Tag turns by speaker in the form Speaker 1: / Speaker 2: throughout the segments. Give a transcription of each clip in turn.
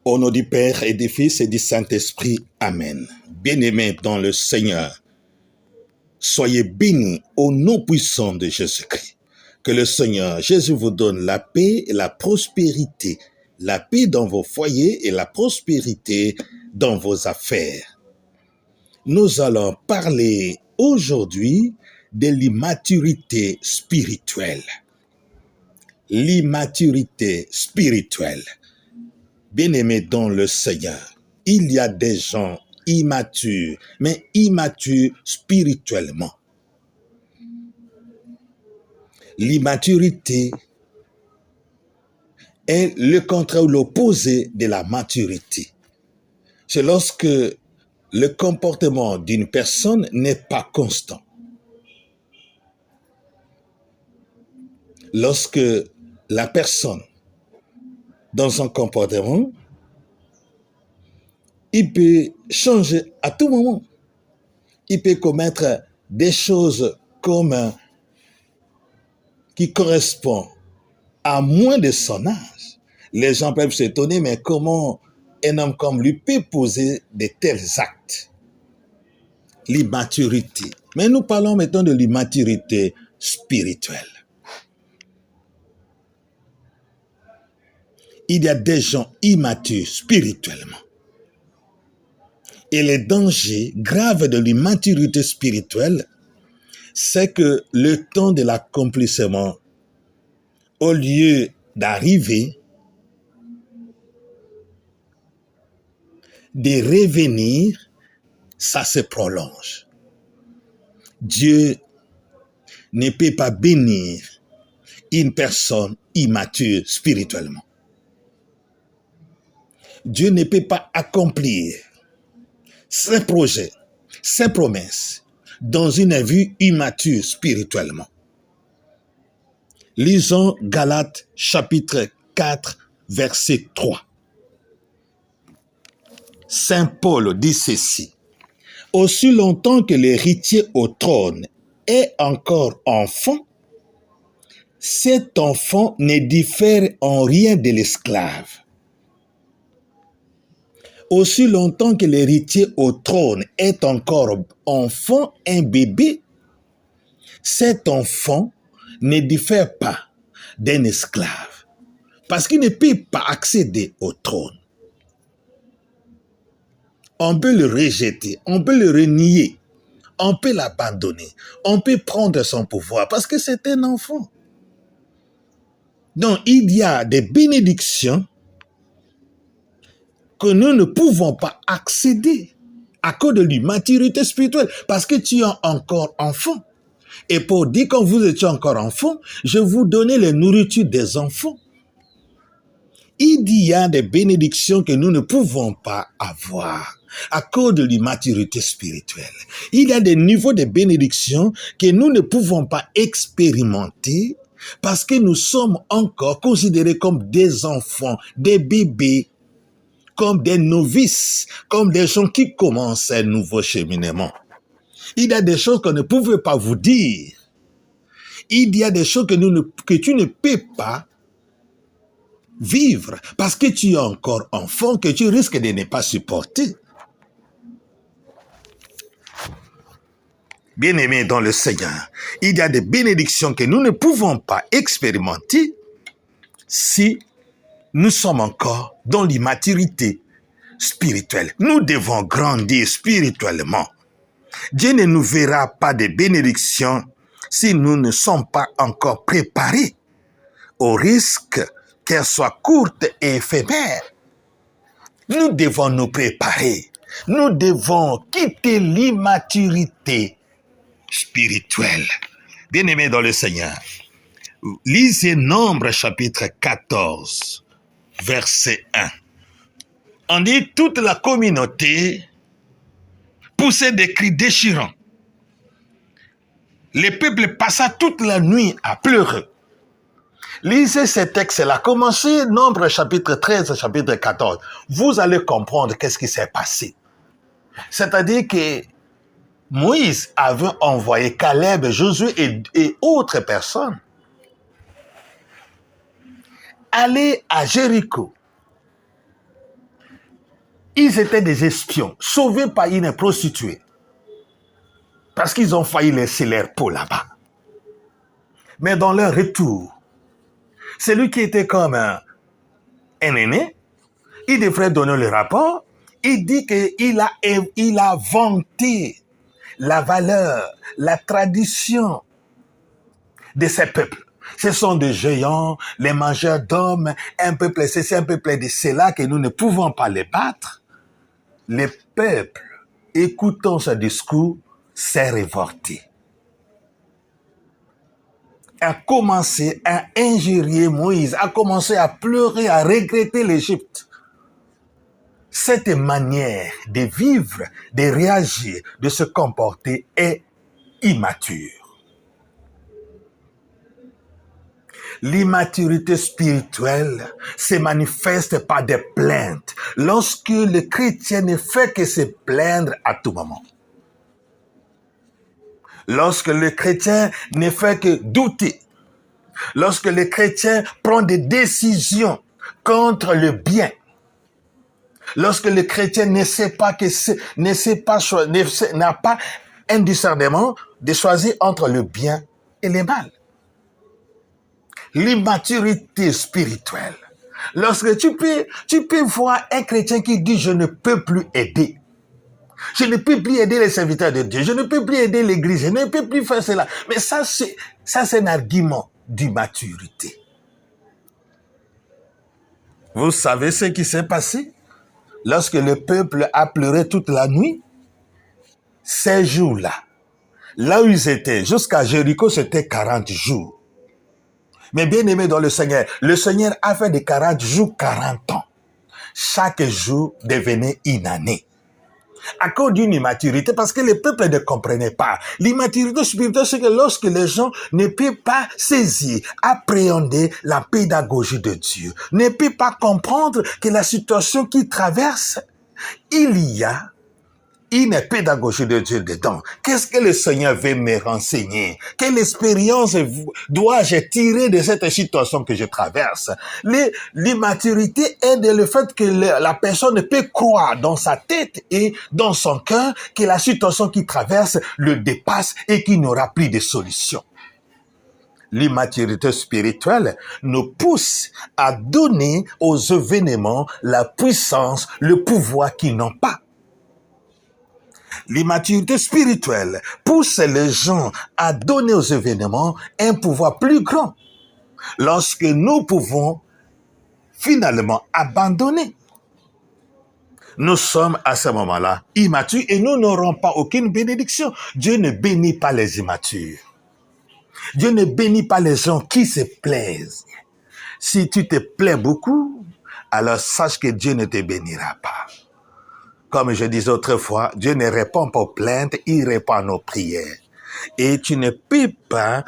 Speaker 1: Au nom du Père et du Fils et du Saint-Esprit. Amen. Bien-aimés dans le Seigneur, soyez bénis au nom puissant de Jésus-Christ. Que le Seigneur Jésus vous donne la paix et la prospérité. La paix dans vos foyers et la prospérité dans vos affaires. Nous allons parler aujourd'hui de l'immaturité spirituelle. L'immaturité spirituelle. Bien-aimés dans le Seigneur, il y a des gens immatures, mais immatures spirituellement. L'immaturité est le contraire ou l'opposé de la maturité. C'est lorsque le comportement d'une personne n'est pas constant. Lorsque la personne, dans son comportement, il peut changer à tout moment. Il peut commettre des choses comme qui correspondent à moins de son âge. Les gens peuvent s'étonner, mais comment un homme comme lui peut poser de tels actes? L'immaturité. Mais nous parlons maintenant de l'immaturité spirituelle. Il y a des gens immatures spirituellement. Et les dangers graves de l'immaturité spirituelle, c'est que le temps de l'accomplissement, au lieu d'arriver, de revenir, ça se prolonge. Dieu ne peut pas bénir une personne immature spirituellement. Dieu ne peut pas accomplir ses projets, ses promesses dans une vie immature spirituellement. Lisons Galates chapitre 4, verset 3. Saint Paul dit ceci: « Aussi longtemps que l'héritier au trône est encore enfant, cet enfant ne diffère en rien de l'esclave. Aussi longtemps que l'héritier au trône est encore enfant, un bébé, cet enfant ne diffère pas d'un esclave, parce qu'il ne peut pas accéder au trône. On peut le rejeter, on peut le renier, on peut l'abandonner, on peut prendre son pouvoir, parce que c'est un enfant. Donc, il y a des bénédictions que nous ne pouvons pas accéder à cause de l'immaturité spirituelle, parce que tu es encore enfant. Et pour dire quand vous étiez encore enfant, je vous donnais les nourritures des enfants. Il y a des bénédictions que nous ne pouvons pas avoir à cause de l'immaturité spirituelle. Il y a des niveaux de bénédictions que nous ne pouvons pas expérimenter parce que nous sommes encore considérés comme des enfants, des bébés, comme des novices, comme des gens qui commencent un nouveau cheminement. Il y a des choses qu'on ne pouvait pas vous dire. Il y a des choses que tu ne peux pas vivre parce que tu es encore enfant, que tu risques de ne pas supporter. Bien-aimés dans le Seigneur, il y a des bénédictions que nous ne pouvons pas expérimenter si nous sommes encore dans l'immaturité spirituelle. Nous devons grandir spirituellement. Dieu ne nous verra pas de bénédictions si nous ne sommes pas encore préparés au risque qu'elles soient courtes et éphémères. Nous devons nous préparer. Nous devons quitter l'immaturité spirituelle. Bien-aimés dans le Seigneur, lisez Nombre chapitre 14, verset 1. On dit toute la communauté poussait des cris déchirants. Le peuple passa toute la nuit à pleurer. Lisez ces textes-là. Commencez Nombre chapitre 13, chapitre 14. Vous allez comprendre qu'est-ce qui s'est passé. C'est-à-dire que Moïse avait envoyé Caleb, Josué et autres personnes aller à Jéricho. Ils étaient des espions, sauvés par une prostituée. Parce qu'ils ont failli laisser leur peau là-bas. Mais dans leur retour, celui qui était comme un aîné, il devrait donner le rapport. Il dit qu'il a vanté la valeur, la tradition de ces peuples. Ce sont des géants, les mangeurs d'hommes, un peuple ceci, un peuple de cela, que nous ne pouvons pas les battre. Les peuples, écoutant ce discours, s'est révolté. A commencé à injurier Moïse, a commencé à pleurer, à regretter l'Égypte. Cette manière de vivre, de réagir, de se comporter est immature. L'immaturité spirituelle se manifeste par des plaintes lorsque le chrétien ne fait que se plaindre à tout moment. Lorsque le chrétien ne fait que douter, lorsque le chrétien prend des décisions contre le bien, lorsque le chrétien n'a pas un discernement de choisir entre le bien et le mal. L'immaturité spirituelle. Lorsque tu peux voir un chrétien qui dit « je ne peux plus aider ». Je ne peux plus aider les serviteurs de Dieu. Je ne peux plus aider l'église. Je ne peux plus faire cela. Mais ça, c'est un argument d'immaturité. Vous savez ce qui s'est passé? Lorsque le peuple a pleuré toute la nuit, ces jours-là, là où ils étaient, jusqu'à Jéricho, c'était 40 jours. Mais bien aimé dans le Seigneur a fait de 40 jours 40 ans. Chaque jour devenait une année. À cause d'une immaturité, parce que le peuple ne comprenait pas. L'immaturité spirituelle, c'est que lorsque les gens ne peuvent pas saisir, appréhender la pédagogie de Dieu, ne peuvent pas comprendre que la situation qu'ils traversent, il y a une pédagogie de Dieu dedans. Qu'est-ce que le Seigneur veut me renseigner? Quelle expérience dois-je tirer de cette situation que je traverse? L'immaturité est le fait que la personne peut croire dans sa tête et dans son cœur que la situation qu'il traverse le dépasse et qu'il n'aura plus de solution. L'immaturité spirituelle nous pousse à donner aux événements la puissance, le pouvoir qu'ils n'ont pas. L'immaturité spirituelle pousse les gens à donner aux événements un pouvoir plus grand lorsque nous pouvons finalement abandonner. Nous sommes à ce moment-là immatures et nous n'aurons pas aucune bénédiction. Dieu ne bénit pas les immatures. Dieu ne bénit pas les gens qui se plaisent. Si tu te plais beaucoup, alors sache que Dieu ne te bénira pas. Comme je disais autrefois, Dieu ne répond pas aux plaintes, il répond à nos prières. Et tu ne peux pas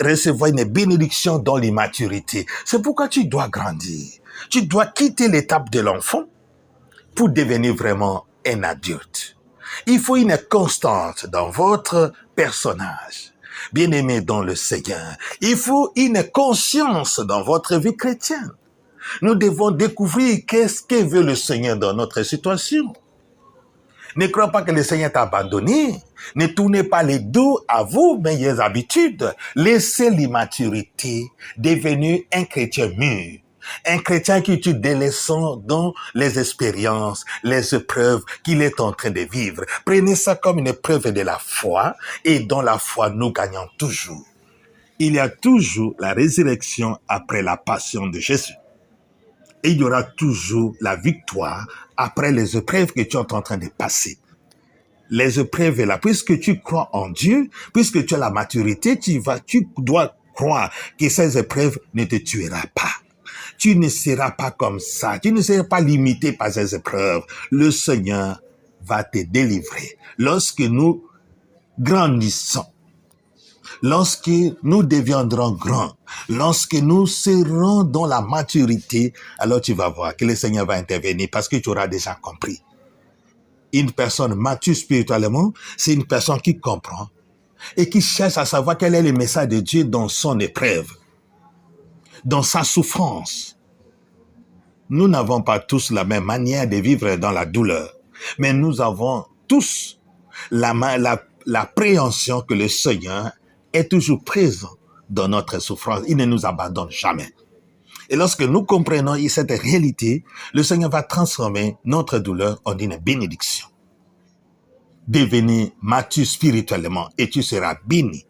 Speaker 1: recevoir une bénédiction dans l'immaturité. C'est pourquoi tu dois grandir. Tu dois quitter l'étape de l'enfant pour devenir vraiment un adulte. Il faut une constance dans votre personnage. Bien-aimé dans le Seigneur, il faut une conscience dans votre vie chrétienne. Nous devons découvrir qu'est-ce que veut le Seigneur dans notre situation. Ne crois pas que le Seigneur t'a abandonné. Ne tournez pas les dos à vos meilleures habitudes. Laissez l'immaturité devenir un chrétien mûr. Un chrétien qui tue des leçons dans les expériences, les épreuves qu'il est en train de vivre. Prenez ça comme une épreuve de la foi et dans la foi, nous gagnons toujours. Il y a toujours la résurrection après la passion de Jésus. Et il y aura toujours la victoire après les épreuves que tu es en train de passer. Les épreuves là, puisque tu crois en Dieu, puisque tu as la maturité, tu dois croire que ces épreuves ne te tueront pas. Tu ne seras pas comme ça. Tu ne seras pas limité par ces épreuves. Le Seigneur va te délivrer. Lorsque nous grandissons, lorsque nous deviendrons grands, lorsque nous serons dans la maturité, alors tu vas voir que le Seigneur va intervenir parce que tu auras déjà compris. Une personne mature spirituellement, c'est une personne qui comprend et qui cherche à savoir quel est le message de Dieu dans son épreuve, dans sa souffrance. nous n'avons pas tous la même manière de vivre dans la douleur, mais nous avons tous l'appréhension que le Seigneur est toujours présent dans notre souffrance. Il ne nous abandonne jamais. Et lorsque nous comprenons cette réalité, le Seigneur va transformer notre douleur en une bénédiction. Devenez mature spirituellement et tu seras béni